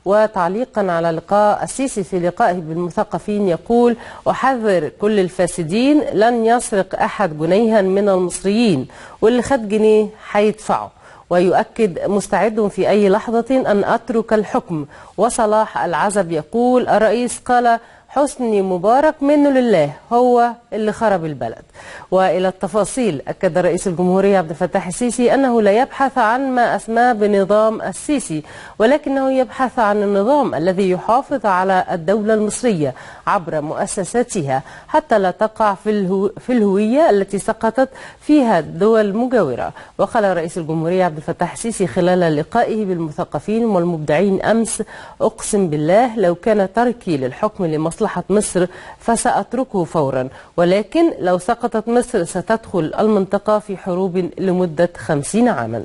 وتعليقا على لقاء السيسي في لقائه بالمثقفين يقول: أحذر كل الفاسدين، لن يسرق أحد جنيها من المصريين، واللي خد جنيه هيدفعه. ويؤكد: مستعد في أي لحظة أن أترك الحكم. وصلاح العزب يقول: الرئيس قال حسني مبارك منه لله، هو اللي خرب البلد. وإلى التفاصيل، أكد رئيس الجمهورية عبد الفتاح السيسي أنه لا يبحث عن ما أسماه بنظام السيسي، ولكنه يبحث عن النظام الذي يحافظ على الدولة المصرية عبر مؤسساتها حتى لا تقع في الهوية التي سقطت فيها الدول المجاورة. وقال رئيس الجمهورية عبد الفتاح السيسي خلال لقائه بالمثقفين والمبدعين أمس: أقسم بالله لو كان تركي للحكم لمصلحة مصر فسأتركه فورا، ولكن لو سقطت مصر ستدخل المنطقة في حروب لمدة 50 عاما.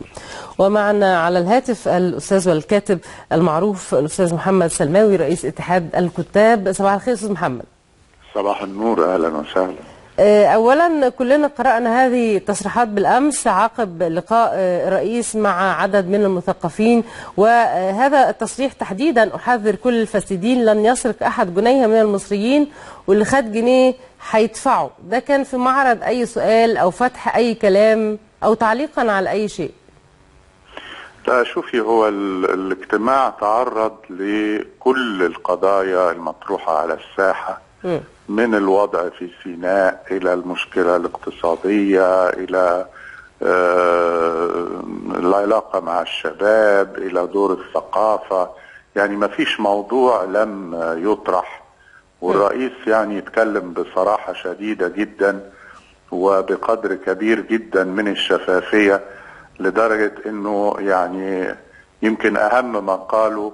ومعنا على الهاتف الأستاذ والكاتب المعروف الأستاذ محمد سلماوي رئيس اتحاد الكتاب. صباح الخير أستاذ محمد. صباح النور، أهلا وسهلا. أولا كلنا قرأنا هذه التصريحات بالأمس عقب لقاء الرئيس مع عدد من المثقفين، وهذا التصريح تحديدا: أحذر كل الفاسدين، لن يسرق أحد جنيه من المصريين، واللي خد جنيه هيدفعه. ده كان في معرض أي سؤال أو فتح أي كلام أو تعليقا على أي شيء؟ لا، شوفي، هو الاجتماع تعرض لكل القضايا المطروحة على الساحة، من الوضع في سيناء إلى المشكلة الاقتصادية إلى العلاقة مع الشباب إلى دور الثقافة. يعني ما فيش موضوع لم يطرح، والرئيس يعني يتكلم بصراحة شديدة جدا وبقدر كبير جدا من الشفافية، لدرجة انه يعني يمكن اهم ما قاله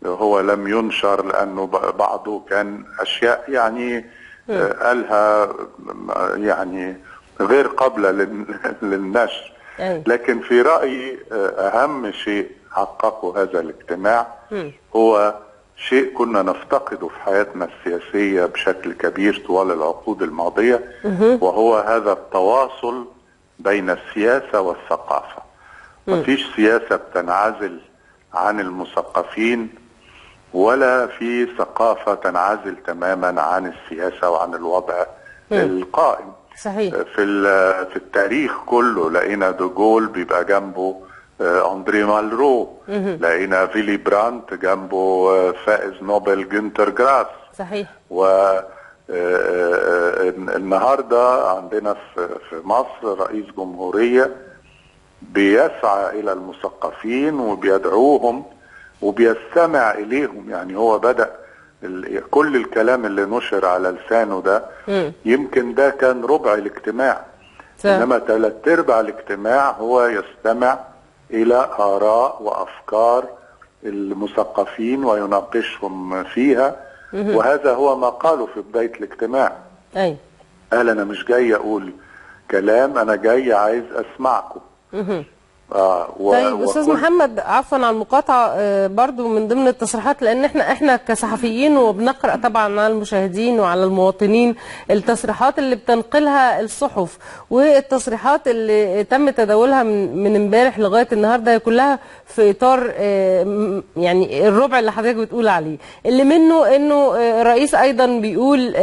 هو لم ينشر، لانه بعضه كان اشياء يعني قالها يعني غير قابلة للنشر. لكن في رأيي اهم شيء حققه هذا الاجتماع هو شيء كنا نفتقده في حياتنا السياسية بشكل كبير طوال العقود الماضية، وهو هذا التواصل بين السياسة والثقافة. مفيش سياسة بتنعزل عن المثقفين، ولا في ثقافة تنعزل تماما عن السياسة وعن الوضع القائم. صحيح. في التاريخ كله لقينا دوغول بيبقى جنبه أندري مالرو، لقينا فيلي برانت جنبه فائز نوبل جونتر جراس. صحيح. النهارده عندنا في مصر رئيس جمهورية بيسعى إلى المثقفين وبيدعوهم وبيستمع إليهم. يعني هو بدأ كل الكلام اللي نشر على لسانه ده يمكن ده كان ربع الاجتماع، إنما 3/4 الاجتماع هو يستمع إلى آراء وأفكار المثقفين ويناقشهم فيها. وهذا هو ما قاله في بداية الاجتماع. قال: أنا مش جاي أقول كلام، أنا جاي عايز أسمعكم. طيب أستاذ محمد، عفوا على المقاطعة، برضو من ضمن التصريحات، لأن احنا كصحفيين وبنقرأ طبعا على المشاهدين وعلى المواطنين التصريحات اللي بتنقلها الصحف والتصريحات اللي تم تداولها من امبارح لغاية النهاردة، كلها في إطار يعني الربع اللي حضرتك بتقول عليه، اللي منه إنه الرئيس أيضا بيقول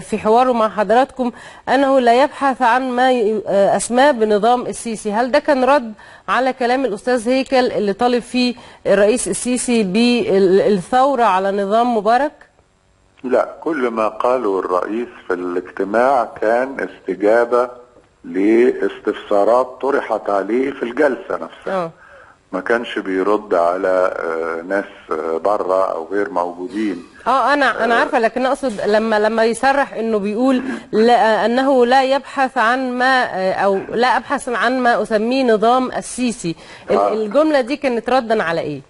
في حواره مع حضراتكم أنه لا يبحث عن ما أسماه بنظام السيسي. هل ده كان رد على كلام الأستاذ هيكل اللي طالب فيه الرئيس السيسي بالثورة على نظام مبارك؟ لا، كل ما قاله الرئيس في الاجتماع كان استجابة لاستفسارات طرحت عليه في الجلسة نفسها. ما كانش بيرد على ناس بره او غير موجودين. انا عارفه، لكن اقصد لما يصرح انه بيقول انه لا يبحث عن ما او لا ابحث عن ما اسميه نظام السيسي. الجمله دي كانت ردا على ايه؟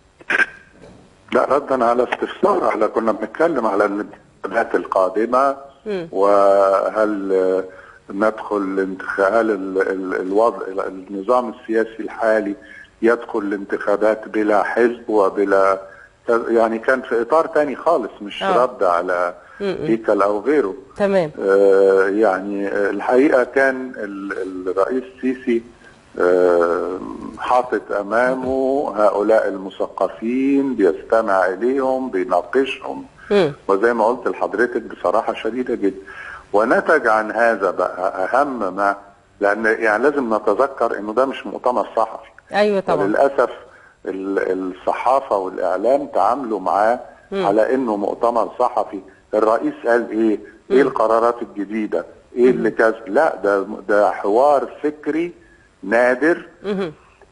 لا، ردا على استفسار. كنا بنتكلم على الانتخابات القادمه، وهل ندخل هل الوضع النظام السياسي الحالي يدخل الانتخابات بلا حزب وبلا، يعني كان في اطار تاني خالص، مش رد على هيكل او غيره. تمام. يعني الحقيقه كان الرئيس السيسي حاطط امامه هؤلاء المثقفين، بيستمع اليهم، بيناقشهم، وزي ما قلت لحضرتك بصراحه شديده جدا. ونتج عن هذا بقى اهم ما، لان يعني لازم نتذكر انه ده مش مؤتمر صحفي. ايوه طبعا. وللاسف الصحافه والاعلام تعاملوا معاه على انه مؤتمر صحفي. الرئيس قال ايه؟ ايه القرارات الجديده؟ ايه اللي كذا؟ لا، ده حوار فكري نادر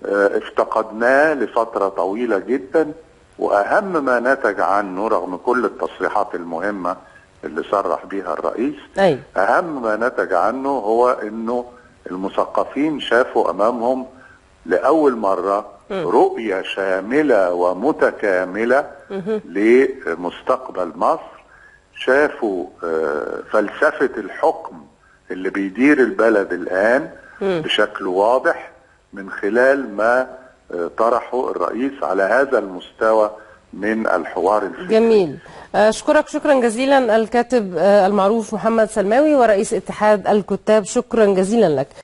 افتقدناه لفتره طويله جدا. واهم ما نتج عنه رغم كل التصريحات المهمه اللي صرح بيها الرئيس، أيوة. اهم ما نتج عنه هو انه المثقفين شافوا امامهم لاول مره رؤيه شامله ومتكامله لمستقبل مصر. شافوا فلسفه الحكم اللي بيدير البلد الان بشكل واضح من خلال ما طرحه الرئيس على هذا المستوى من الحوار الفكري. جميل. أشكرك شكرا جزيلا الكاتب المعروف محمد سلماوي ورئيس اتحاد الكتاب، شكرا جزيلا لك.